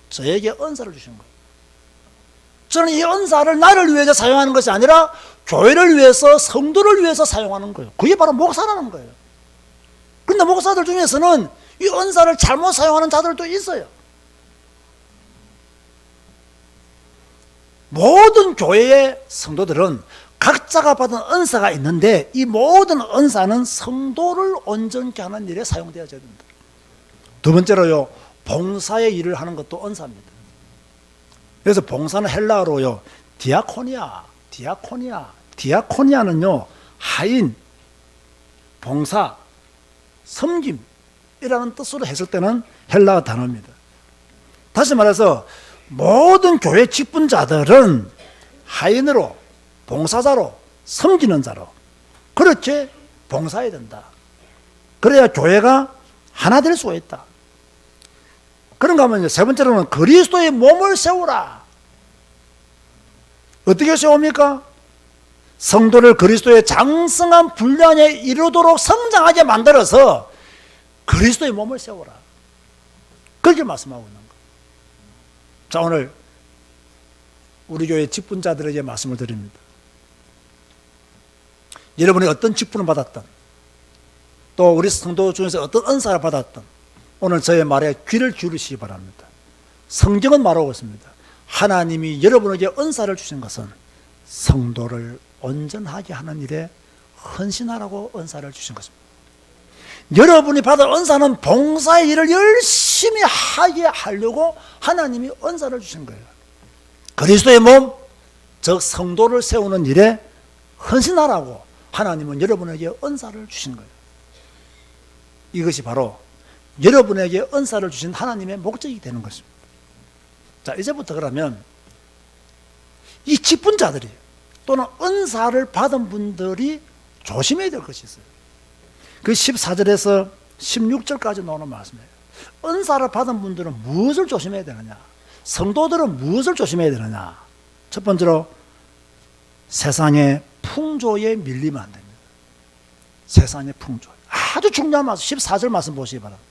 저에게 은사를 주신 거예요. 저는 이 은사를 나를 위해서 사용하는 것이 아니라 교회를 위해서, 성도를 위해서 사용하는 거예요. 그게 바로 목사라는 거예요. 그런데 목사들 중에서는 이 은사를 잘못 사용하는 자들도 있어요. 모든 교회의 성도들은 각자가 받은 은사가 있는데 이 모든 은사는 성도를 온전케 하는 일에 사용되어져야 됩니다. 두 번째로요, 봉사의 일을 하는 것도 은사입니다. 그래서 봉사는 헬라어로요, 디아코니아는요, 하인, 봉사, 섬김이라는 뜻으로 했을 때는 헬라어 단어입니다. 다시 말해서 모든 교회 직분자들은 하인으로, 봉사자로, 섬기는 자로 그렇게 봉사해야 된다. 그래야 교회가 하나 될 수가 있다. 그런가 하면 세 번째로는 그리스도의 몸을 세우라. 어떻게 세웁니까? 성도를 그리스도의 장성한 분량에 이르도록 성장하게 만들어서 그리스도의 몸을 세우라. 그렇게 말씀하고 있는 거예요. 자, 오늘 우리 교회 직분자들에게 말씀을 드립니다. 여러분이 어떤 직분을 받았든, 또 우리 성도 중에서 어떤 은사를 받았든 오늘 저의 말에 귀를 기울이시기 바랍니다. 성경은 말하고 있습니다. 하나님이 여러분에게 은사를 주신 것은 성도를 온전하게 하는 일에 헌신하라고 은사를 주신 것입니다. 여러분이 받은 은사는 봉사의 일을 열심히 하게 하려고 하나님이 은사를 주신 거예요. 그리스도의 몸, 즉 성도를 세우는 일에 헌신하라고 하나님은 여러분에게 은사를 주신 거예요. 이것이 바로 여러분에게 은사를 주신 하나님의 목적이 되는 것입니다. 자, 이제부터 그러면 이 직분자들이 또는 은사를 받은 분들이 조심해야 될 것이 있어요. 그 14절에서 16절까지 나오는 말씀이에요. 은사를 받은 분들은 무엇을 조심해야 되느냐? 성도들은 무엇을 조심해야 되느냐? 첫 번째로 세상의 풍조에 밀리면 안 됩니다. 세상의 풍조. 아주 중요한 말씀, 14절 말씀 보시기 바랍니다.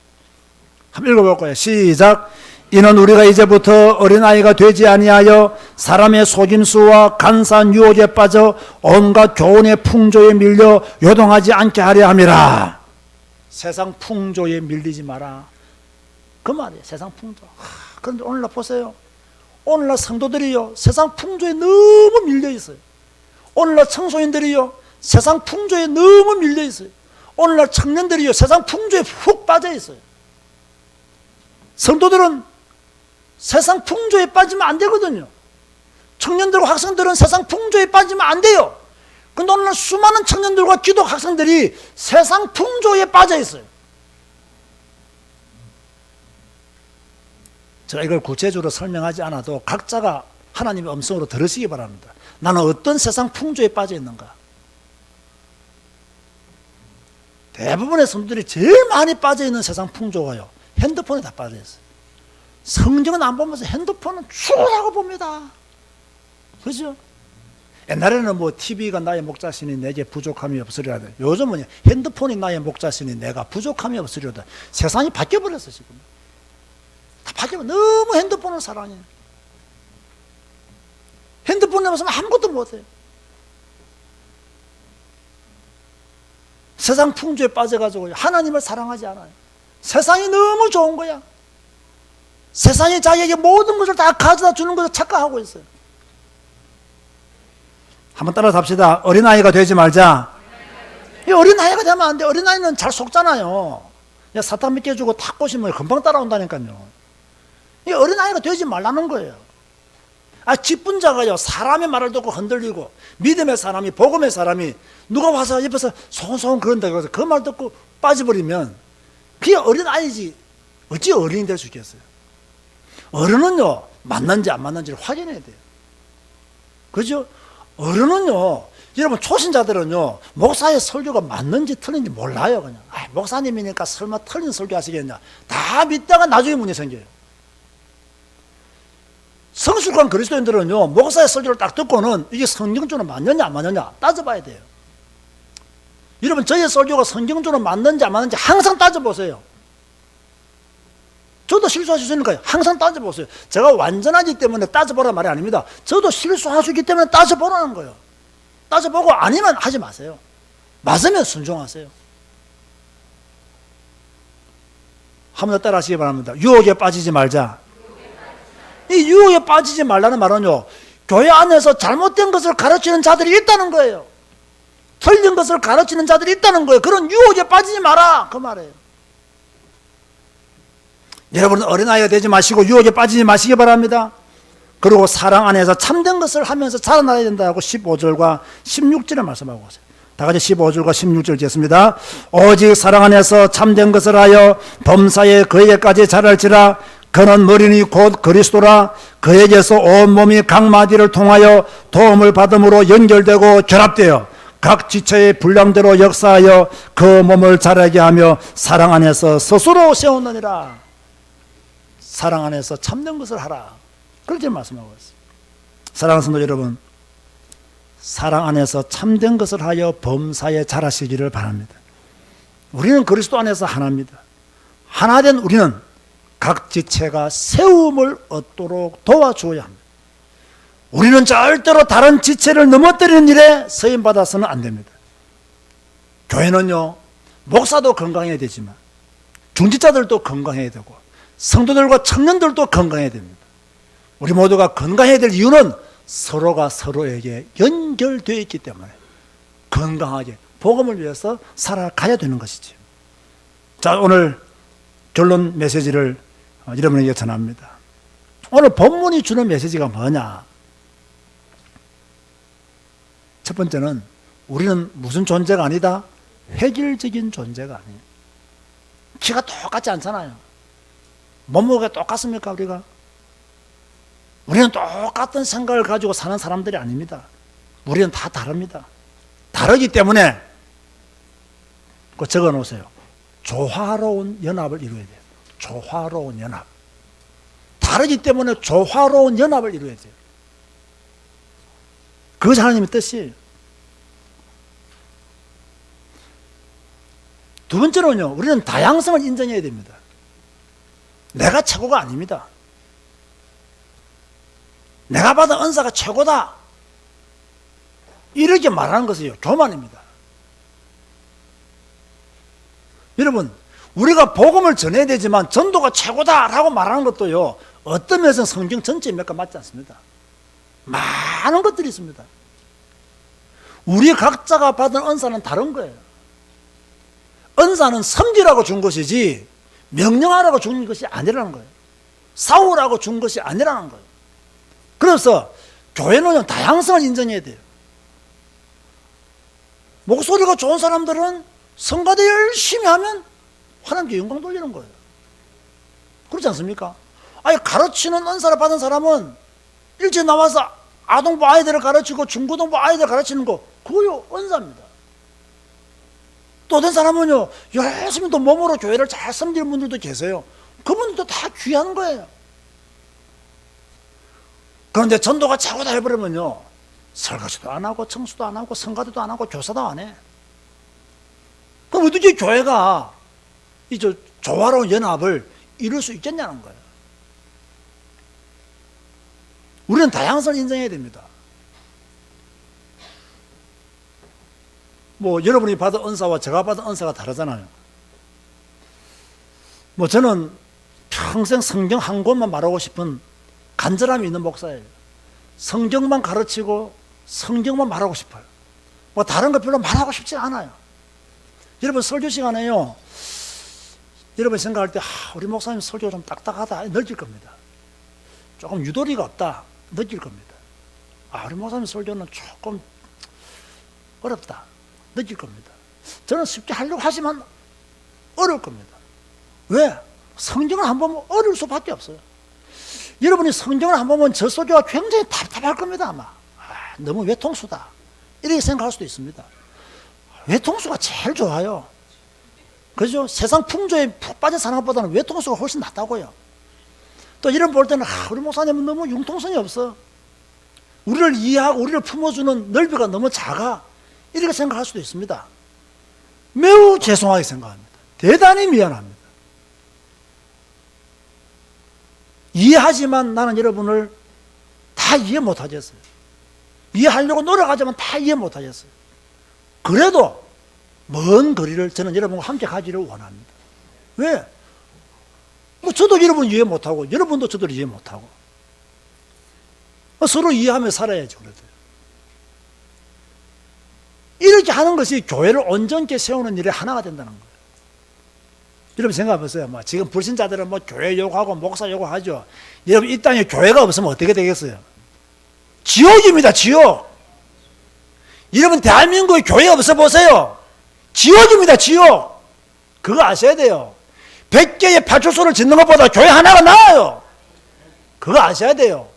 한번 읽어볼까요? 시작. 이는 우리가 이제부터 어린아이가 되지 아니하여 사람의 속임수와 간사한 유혹에 빠져 온갖 교훈의 풍조에 밀려 요동하지 않게 하려 함이라. 세상 풍조에 밀리지 마라. 그 말이에요. 세상 풍조. 그런데 오늘날 보세요. 오늘날 성도들이요, 세상 풍조에 너무 밀려 있어요. 오늘날 청소년들이요, 세상 풍조에 너무 밀려 있어요. 오늘날 청년들이요, 세상 풍조에 훅 빠져 있어요. 성도들은 세상 풍조에 빠지면 안 되거든요. 청년들과 학생들은 세상 풍조에 빠지면 안 돼요. 그런데 오늘 수많은 청년들과 기독 학생들이 세상 풍조에 빠져 있어요. 제가 이걸 구체적으로 설명하지 않아도 각자가 하나님의 음성으로 들으시기 바랍니다. 나는 어떤 세상 풍조에 빠져 있는가? 대부분의 성도들이 제일 많이 빠져 있는 세상 풍조가요, 핸드폰에 다 빠져 있어요. 성경은 안 보면서 핸드폰은 추하고 봅니다. 그죠? 옛날에는 뭐 TV가 나의 목자시니 내게 부족함이 없으리라. 요즘은 핸드폰이 나의 목자시니 내가 부족함이 없으리라. 세상이 바뀌어버렸어 지금. 다 바뀌어. 너무 핸드폰을 사랑해. 핸드폰에 없으면 아무것도 못해요. 세상 풍조에 빠져가지고 하나님을 사랑하지 않아요. 세상이 너무 좋은 거야. 세상이 자기에게 모든 것을 다 가져다 주는 것을 착각하고 있어요. 한번 따라서 합시다. 어린아이가 되지 말자. 이 어린아이가 되면 안 돼. 어린아이는 잘 속잖아요. 야, 사탕 몇 개 주고 탁 꼬시면 금방 따라온다니까요. 이 어린아이가 되지 말라는 거예요. 직분자가요, 사람의 말을 듣고 흔들리고, 믿음의 사람이, 복음의 사람이 누가 와서 옆에서 소곤소곤 그런다 그래서 그 말 듣고 빠져버리면 그게 어린아이지 어찌 어른이 될 수 있겠어요? 어른은요, 맞는지 안 맞는지를 확인해야 돼요. 그죠? 어른은요, 여러분 초신자들은요, 목사의 설교가 맞는지 틀린지 몰라요. 그냥 목사님이니까 설마 틀린 설교 하시겠냐, 다 믿다가 나중에 문제 생겨요. 성숙한 그리스도인들은요, 목사의 설교를 딱 듣고는 이게 성경적으로 맞느냐 안 맞느냐 따져봐야 돼요. 여러분, 저의 설교가 성경적으로 맞는지 안 맞는지 항상 따져보세요. 저도 실수할 수 있으니까 항상 따져보세요. 제가 완전하기 때문에 따져보라는 말이 아닙니다. 저도 실수할 수 있기 때문에 따져보라는 거예요. 따져보고 아니면 하지 마세요. 맞으면 순종하세요. 한 번 더 따라 하시기 바랍니다. 유혹에 빠지지 말자. 이 유혹에 빠지지 말라는 말은요, 교회 안에서 잘못된 것을 가르치는 자들이 있다는 거예요. 틀린 것을 가르치는 자들이 있다는 거예요. 그런 유혹에 빠지지 마라, 그 말이에요. 여러분은 어린아이가 되지 마시고 유혹에 빠지지 마시기 바랍니다. 그리고 사랑 안에서 참된 것을 하면서 자라나야 된다고 15절과 16절에 말씀하고 있어요. 다 같이 15절과 16절 읽겠습니다. 오직 사랑 안에서 참된 것을 하여 범사에 그에게까지 자랄지라. 그는 머리니 곧 그리스도라. 그에게서 온 몸이 각 마디를 통하여 도움을 받음으로 연결되고 결합되어 각 지체의 분량대로 역사하여 그 몸을 자라게 하며 사랑 안에서 스스로 세우느니라. 사랑 안에서 참된 것을 하라, 그렇게 말씀하고 있습니다. 사랑하는 성도 여러분, 사랑 안에서 참된 것을 하여 범사에 자라시기를 바랍니다. 우리는 그리스도 안에서 하나입니다. 하나된 우리는 각 지체가 세움을 얻도록 도와줘야 합니다. 우리는 절대로 다른 지체를 넘어뜨리는 일에 쓰임받아서는 안 됩니다. 교회는요, 목사도 건강해야 되지만 중직자들도 건강해야 되고 성도들과 청년들도 건강해야 됩니다. 우리 모두가 건강해야 될 이유는 서로가 서로에게 연결되어 있기 때문에 건강하게 복음을 위해서 살아가야 되는 것이죠. 자, 오늘 결론 메시지를 여러분에게 전합니다. 오늘 본문이 주는 메시지가 뭐냐? 첫 번째는 우리는 무슨 존재가 아니다? 획일적인 존재가 아니에요. 키가 똑같지 않잖아요. 몸무게가 똑같습니까, 우리가? 우리는 똑같은 생각을 가지고 사는 사람들이 아닙니다. 우리는 다 다릅니다. 다르기 때문에 그거 적어 놓으세요. 조화로운 연합을 이루어야 돼요. 조화로운 연합. 다르기 때문에 조화로운 연합을 이루어야 돼요. 그것이 하나님의 뜻이에요. 두 번째로는요, 우리는 다양성을 인정해야 됩니다. 내가 최고가 아닙니다. 내가 받은 은사가 최고다, 이렇게 말하는 것이요, 교만입니다. 여러분, 우리가 복음을 전해야 되지만 전도가 최고다라고 말하는 것도요, 어떤 면에서는 성경 전체에 몇 가 맞지 않습니다. 많은 것들이 있습니다. 우리 각자가 받은 은사는 다른 거예요. 은사는 섬기라고 준 것이지 명령하라고 준 것이 아니라는 거예요. 싸우라고 준 것이 아니라는 거예요. 그래서 교회는 다양성을 인정해야 돼요. 목소리가 좋은 사람들은 성가대 열심히 하면 하나님께 영광 돌리는 거예요. 그렇지 않습니까? 아니, 가르치는 은사를 받은 사람은 일찍 나와서 아동부 아이들을 가르치고 중고등부 아이들 가르치는 거, 그거요 은사입니다. 또 어떤 사람은요, 열심히 또 몸으로 교회를 잘 섬기는 분들도 계세요. 그분들도 다 귀한 거예요. 그런데 전도가 최고다 해버리면요, 설거지도 안 하고 청소도 안 하고 성가대도 안 하고 교사도 안 해. 그럼 어떻게 교회가 이 조화로운 연합을 이룰 수 있겠냐는 거예요. 우리는 다양성을 인정해야 됩니다. 뭐 여러분이 받은 은사와 제가 받은 은사가 다르잖아요. 뭐 저는 평생 성경 한 권만 말하고 싶은 간절함이 있는 목사예요. 성경만 가르치고 성경만 말하고 싶어요. 뭐 다른 거 별로 말하고 싶지 않아요. 여러분, 설교 시간에요, 여러분 생각할 때 우리 목사님 설교가 좀 딱딱하다 느낄 겁니다. 조금 유도리가 없다 느낄 겁니다. 우리 목사님 설교는 조금 어렵다 느낄 겁니다. 저는 쉽게 하려고 하지만 어려울 겁니다. 왜? 성경을 한 번 보면 어려울 수밖에 없어요. 여러분이 성경을 한 번 보면 저 소교가 굉장히 답답할 겁니다. 아마 너무 외통수다 이렇게 생각할 수도 있습니다. 외통수가 제일 좋아요. 그죠? 세상 풍조에 푹 빠진 사람보다는 외통수가 훨씬 낫다고요. 또 이런 볼 때는 우리 목사님은 너무 융통성이 없어. 우리를 이해하고 우리를 품어주는 넓이가 너무 작아. 이렇게 생각할 수도 있습니다. 매우 죄송하게 생각합니다. 대단히 미안합니다. 이해하지만 나는 여러분을 다 이해 못하겠어요. 이해하려고 노력하지만 다 이해 못하겠어요. 그래도 먼 거리를 저는 여러분과 함께 가기를 원합니다. 왜? 뭐 저도 여러분 이해 못하고 여러분도 저도 이해 못하고 서로 이해하며 살아야죠. 그래도 이렇게 하는 것이 교회를 온전케 세우는 일의 하나가 된다는 거예요. 여러분 생각해 보세요. 뭐 지금 불신자들은 뭐 교회 요구하고 목사 요구하죠. 여러분 이 땅에 교회가 없으면 어떻게 되겠어요? 지옥입니다. 지옥. 여러분 대한민국에 교회 없어 보세요. 지옥입니다. 지옥. 그거 아셔야 돼요. 100개의 파출소를 짓는 것보다 교회 하나가 나아요. 그거 아셔야 돼요.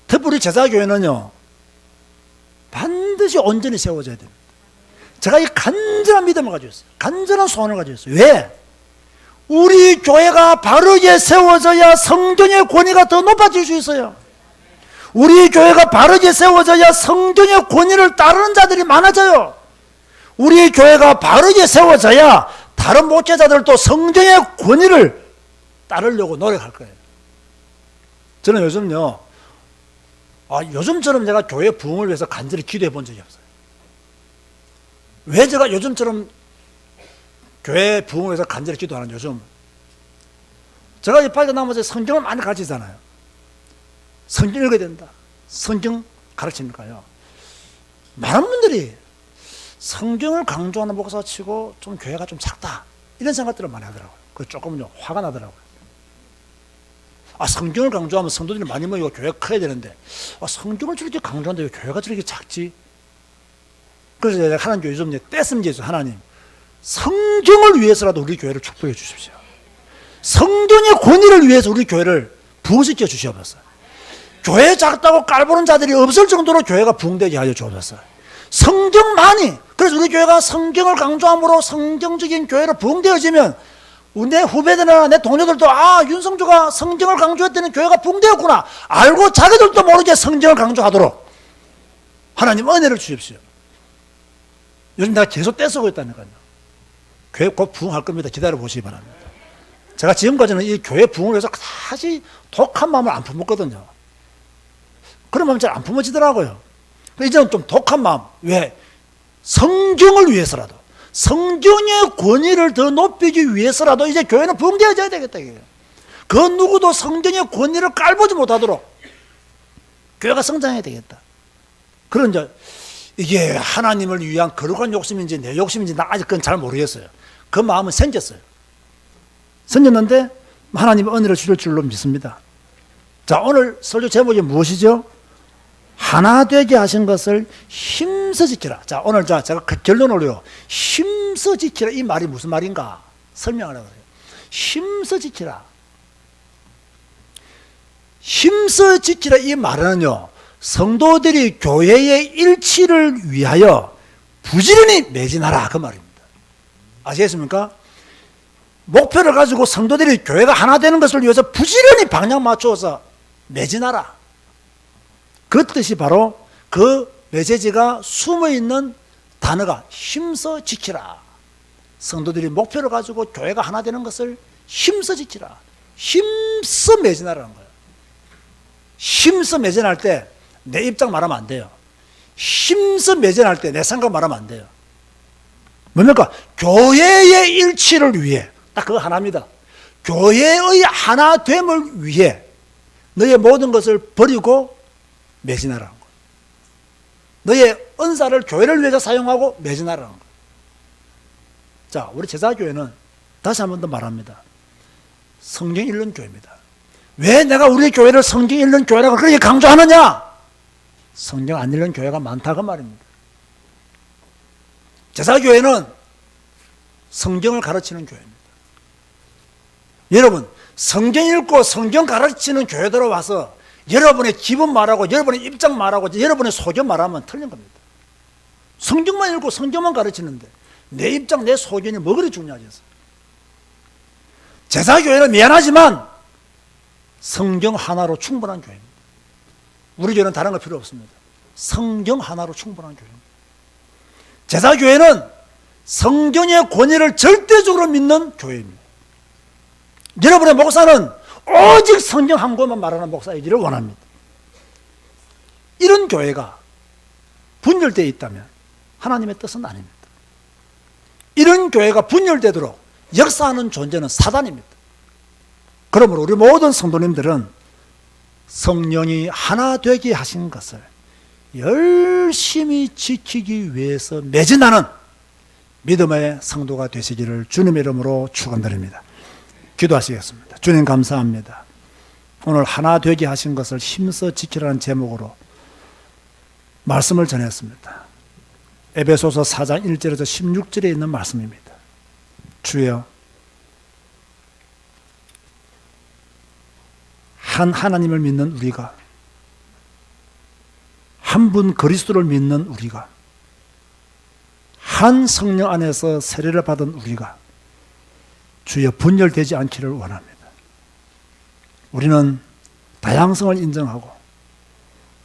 특별히 제사교회는요 반드시 온전히 세워져야 됩니다. 제가 이 간절한 믿음을 가지고 있어요. 간절한 소원을 가지고 있어요. 왜? 우리 교회가 바르게 세워져야 성경의 권위가 더 높아질 수 있어요. 우리 교회가 바르게 세워져야 성경의 권위를 따르는 자들이 많아져요. 우리 교회가 바르게 세워져야 다른 목회자들도 성경의 권위를 따르려고 노력할 거예요. 저는 요즘요 요즘처럼 제가 교회 부흥을 위해서 간절히 기도해 본 적이 없어요. 왜 제가 요즘처럼 교회 부흥을 위해서 간절히 기도하는 요즘 제가 이 팔도 나머지 성경을 많이 가르치잖아요. 성경 읽어야 된다. 성경 가르치니까요. 많은 분들이 성경을 강조하는 목사 치고 좀 교회가 좀 작다 이런 생각들을 많이 하더라고요. 그 조금요 화가 나더라고요. 성경을 강조하면 성도들이 많이 모이고 교회가 커야 되는데 성경을 저렇게 강조하는데 왜 교회가 저렇게 작지? 그래서 내가 하나님께 요즘 떼쓰는 하나님 성경을 위해서라도 우리 교회를 축복해 주십시오. 성경의 권위를 위해서 우리 교회를 부흥시켜 주시옵소서. 교회 작다고 깔보는 자들이 없을 정도로 교회가 부흥되게 하여 주옵소서. 성경만이 그래서 우리 교회가 성경을 강조함으로 성경적인 교회로 부흥되어지면 내 후배들이나 내 동료들도 윤성주가 성경을 강조했더니 교회가 부흥되었구나 알고 자기들도 모르게 성경을 강조하도록 하나님 은혜를 주십시오. 요즘 내가 계속 떼쓰고 있다니까요. 교회 곧 부흥할 겁니다. 기다려 보시기 바랍니다. 제가 지금까지는 이 교회 부흥을 위해서 다시 독한 마음을 안 품었거든요. 그런 마음 잘 안 품어지더라고요. 이제는 좀 독한 마음. 왜? 성경을 위해서라도 성경의 권위를 더 높이기 위해서라도 이제 교회는 부흥되어져야 되겠다. 그 누구도 성경의 권위를 깔보지 못하도록 교회가 성장해야 되겠다. 그런 이게 하나님을 위한 거룩한 욕심인지 내 욕심인지 나 아직 그건 잘 모르겠어요. 그 마음은 생겼어요. 생겼는데 하나님의 은혜를 주실 줄로 믿습니다. 자, 오늘 설교 제목이 무엇이죠? 하나 되게 하신 것을 힘써 지키라. 자, 오늘 제가 결론으로요. 힘써 지키라. 이 말이 무슨 말인가? 설명하려고 해요. 힘써 지키라. 힘써 지키라. 이 말은요. 성도들이 교회의 일치를 위하여 부지런히 매진하라. 그 말입니다. 아시겠습니까? 목표를 가지고 성도들이 교회가 하나 되는 것을 위해서 부지런히 방향 맞추어서 매진하라. 그 뜻이 바로 그 메시지가 숨어있는 단어가 힘써 지키라. 성도들이 목표를 가지고 교회가 하나 되는 것을 힘써 지키라. 힘써 매진하라는 거예요. 힘써 매진할 때 내 입장 말하면 안 돼요. 힘써 매진할 때 내 생각 말하면 안 돼요. 뭡니까? 교회의 일치를 위해 딱 그거 하나입니다. 교회의 하나됨을 위해 너의 모든 것을 버리고 매진하라는 거예요. 너의 은사를 교회를 위해서 사용하고 매진하라는 거예요. 자, 우리 제사교회는 다시 한 번 더 말합니다. 성경 읽는 교회입니다. 왜 내가 우리 교회를 성경 읽는 교회라고 그렇게 강조하느냐? 성경 안 읽는 교회가 많다 그 말입니다. 제사교회는 성경을 가르치는 교회입니다. 여러분, 성경 읽고 성경 가르치는 교회 들어와서 여러분의 기분 말하고 여러분의 입장 말하고 여러분의 소견 말하면 틀린 겁니다. 성경만 읽고 성경만 가르치는데 내 입장 내 소견이 뭐 그리 중요하겠어요. 제사교회는 미안하지만 성경 하나로 충분한 교회입니다. 우리 교회는 다른 거 필요 없습니다. 성경 하나로 충분한 교회입니다. 제사교회는 성경의 권위를 절대적으로 믿는 교회입니다. 여러분의 목사는 오직 성경 한 권만 말하는 목사이기를 원합니다. 이런 교회가 분열되어 있다면 하나님의 뜻은 아닙니다. 이런 교회가 분열되도록 역사하는 존재는 사단입니다. 그러므로 우리 모든 성도님들은 성령이 하나 되게 하신 것을 열심히 지키기 위해서 매진하는 믿음의 성도가 되시기를 주님의 이름으로 축원드립니다. 기도하시겠습니다. 주님 감사합니다. 오늘 하나 되게 하신 것을 힘써 지키라는 제목으로 말씀을 전했습니다. 에베소서 4장 1절에서 16절에 있는 말씀입니다. 주여, 한 하나님을 믿는 우리가, 한 분 그리스도를 믿는 우리가, 한 성령 안에서 세례를 받은 우리가 주여 분열되지 않기를 원합니다. 우리는 다양성을 인정하고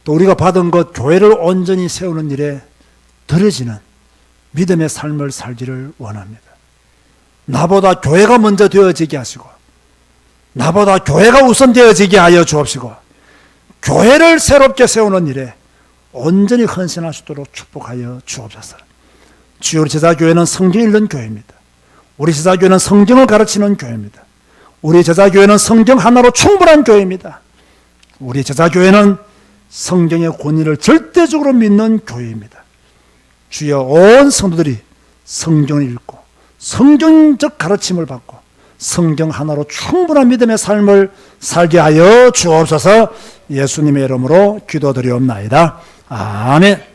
또 우리가 받은 것 교회를 온전히 세우는 일에 들어지는 믿음의 삶을 살기를 원합니다. 나보다 교회가 먼저 되어지게 하시고 나보다 교회가 우선되어지게 하여 주옵시고 교회를 새롭게 세우는 일에 온전히 헌신할 수 있도록 축복하여 주옵소서. 주여, 우리 제사교회는 성경 읽는 교회입니다. 우리 제사교회는 성경을 가르치는 교회입니다. 우리 제사교회는 성경 하나로 충분한 교회입니다. 우리 제사교회는 성경의 권위를 절대적으로 믿는 교회입니다. 주여, 온 성도들이 성경을 읽고 성경적 가르침을 받고 성경 하나로 충분한 믿음의 삶을 살게 하여 주옵소서. 예수님의 이름으로 기도드리옵나이다. 아멘.